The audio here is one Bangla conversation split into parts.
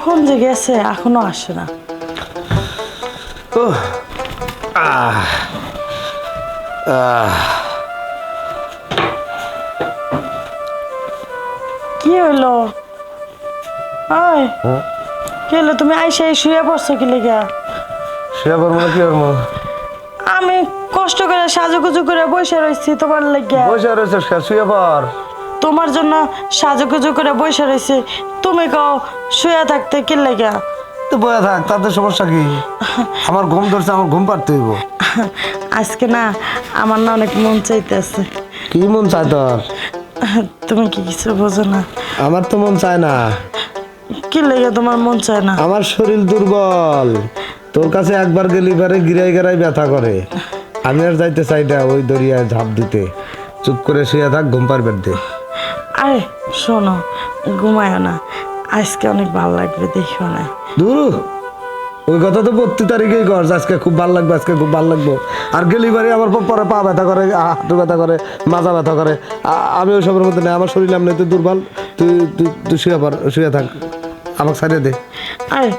কখন যে গেছে এখনো আসে না। কি হইলো? কি হলো? তুমি আইসা শুয়ে পড়ছো কি লেগা? শুয়ে পড়বো না? কি করবো? আমি কষ্ট করে সাজুগুজু করে বসে রয়েছি তোমার লেগে। বসে রয়েছে? শুয়ে পড়। তোমার জন্য সাজুগুজু করে বসে রয়েছি, তুমি কও শুয়ে থাকতে কি লেগা? তো বয়ে থাক, তাতে সমস্যা কি? আমার ঘুম ধরছে, আমার ঘুম পাড়তে হইব। আজকে না আমার না অনেক মন চাইতেছে। কি মন চায় তোর? তুমি কি কিছু বোঝো না? আমার তো মন চায় না। কি লেগে তোমার মন চায় না? আমার শরীর দুর্বল, তোর কাছে একবার গেলি পারে গিরাই গিরাই ব্যথা করে। আমি আর যাইতে চাই না ওই দরিয়ায় ঝাঁপ দিতে। চুপ করে শুয়ে থাক, ঘুম পাড়বে দে। আরে শোনো, ঘুমায় না, আজকে অনেক ভালো লাগবে, দেখো না। দূর, ওই কথা তো 32 তারিখেই কর, আজকে খুব ভালো লাগবে, আজকে খুব ভালো লাগবো। আর গেলি বাড়ি আমার পরে পা ব্যথা করে, হাঁটু ব্যথা করে, মাজা ব্যথা করে। আমি ওই সবের মধ্যে নেই, আমার শরীর এমনি তুই দুর্বল। তুই তুই তুই শুয়ে পড়, শুয়ে থাক, আমাকে ছাড়িয়ে দে। আরে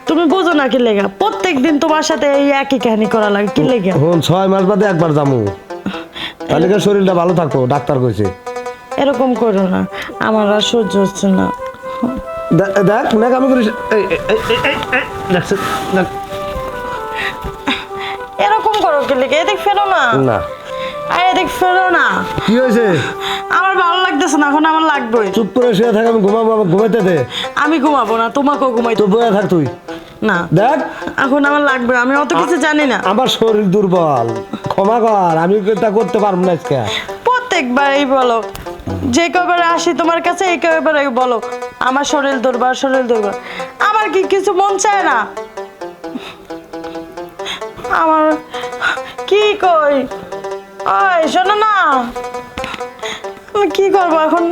তুমি বোঝো না কি লেগা? প্রত্যেক দিন তোমার সাথে এই একই কাহিনী করা লাগে, কি লেগা? 6 মাস বাদে একবার যামু, তাহলে শরীরটা ভালো থাকবো, ডাক্তার কইছে। এরকম করো না, আমার আর সহ্য হচ্ছে না। দেখ দেখ আমি করিস, এরকম করো কি লেগে? এদিক ফেরো না। না, আরে এদিক ফেরো না। কি হয়েছে? আমার ভালো লাগতেছে না, এখন আমার লাগবে। চুপ করে শুয়ে থাক, আমি ঘুমাবো, আমাকে ঘুমাইতে দে। আমি ঘুমাবো না, তোমাকেও ঘুমাইতে। তো বয়ে থাক তুই। না দেখ, এখন আমার লাগবে, আমি অত কিছু জানি না। আমার শরীর দুর্বল, ক্ষমা কর, আমি এটা করতে পারবো না আজকে। প্রত্যেকবারই বলো, যে কবার আসি তোমার কাছে এই কবার বলো আমার শরীর দুর্বল, শরীর দুর্বল। আমার কি কিছু মন চায় না? আমার কি কই? ওই শোনো না, আমি কি করবো এখন?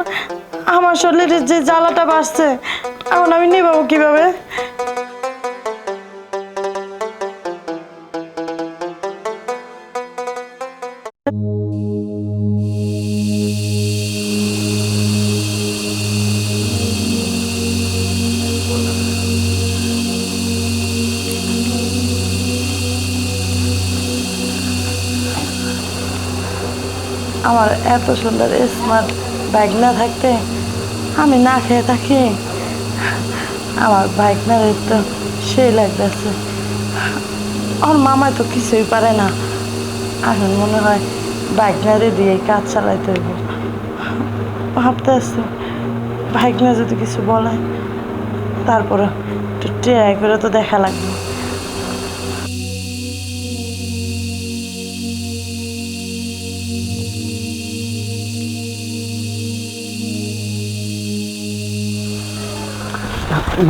আমার শরীরে যে জ্বালাটা বাড়ছে, এখন আমি নিবাবো কিভাবে? আমার এত সুন্দর স্মার্ট বাইক না থাকতে আমি না খেয়ে থাকি। আমার বাইক না তো সেই লাগতেছে। ওর মামায় তো কিছুই পারে না, এখন মনে হয় বাইক না দিয়ে কাজ চালাইতে হইব। ভাবতে আসছে বাইক না যদি কিছু বলে, তারপরে একটু ট্রাই করে তো দেখা লাগবে।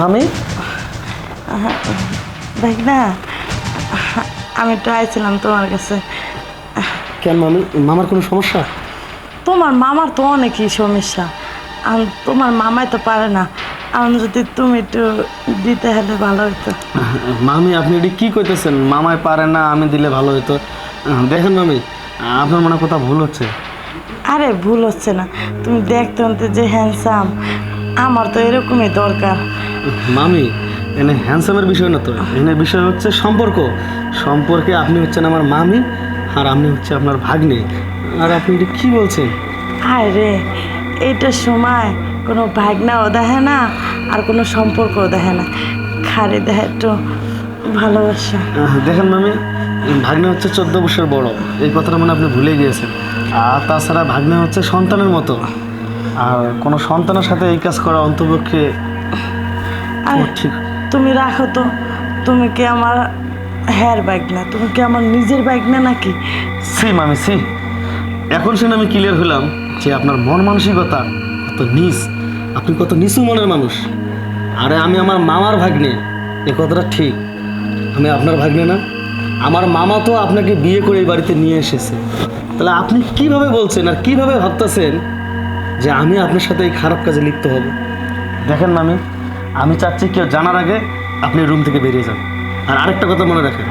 মামি, দেখ না, আমি একটু আইছিলাম তোমার কাছে। কেন মামি, মামার কোনো সমস্যা? তোমার মামার তো অনেকই সমস্যা, আর তোমার মামাই তো পারে না। আমি যদি তুমি একটু দিতে হলে ভালো হতো। মামি আপনি এটি কী করতেছেন? মামায় পারে না, আমি দিলে ভালো হতো। দেখেন মামি, আপনার মনে কোথাও ভুল হচ্ছে। আরে ভুল হচ্ছে না, তুমি দেখতে হতে যে হ্যান্ডসাম, আমার তো এরকমই দরকার। মামি, এনে হ্যান্ডসামের বিষয় না তো, এনে বিষয় হচ্ছে সম্পর্ক। সম্পর্কে আপনি হচ্ছেন আমার মামি, আর আমি হচ্ছে আপনার ভাগ্নে। আর আপনি এটি কী বলছেন? আয় রে, এইটার সময় কোনো ভাগনাও দেখে না, আর কোনো সম্পর্কও দেখে না, খালি দেখে একটু ভালোবাসা। দেখেন মামি, ভাগ্নে হচ্ছে 14 বছর বড়, এই কথাটা মনে আপনি ভুলে গিয়েছেন। আর তাছাড়া ভাগ্নে হচ্ছে সন্তানের মতো, আর কোনো সন্তানের সাথে এই কাজ করা অন্তপক্ষে ঠিক। তুমি রাখো তো, তুমি কি আমার হেয়ার বাইক না? তুমি কি আমার নিজের বাইক না নাকি? সি মামি সি, এখন শুনে আমি ক্লিয়ার হলাম যে আপনার মন মানসিকতা কত নিচ, আপনি কত নিচু মনের মানুষ। আরে আমি আমার মামার ভাগ্নে, এ কথাটা ঠিক। আমি আপনার ভাগ্নে না? আমার মামা তো আপনাকে বিয়ে করে এই বাড়িতে নিয়ে এসেছে। তাহলে আপনি কিভাবে বলছেন আর কিভাবে ভাবতেছেন যে আমি আপনার সাথে এই খারাপ কাজে লিপ্ত হব? দেখেন মামি, আমি চাচ্ছি কেউ জানার আগে আপনি রুম থেকে বেরিয়ে যান। আর আরেকটা কথা মনে রাখেন,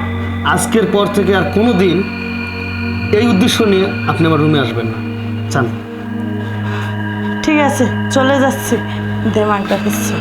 আজকের পর থেকে আর কোনো দিন এই উদ্দেশ্য নিয়ে আপনি আমার রুমে আসবেন না। চান? ঠিক আছে, চলে যাচ্ছি, দেমাগটা দিচ্ছে।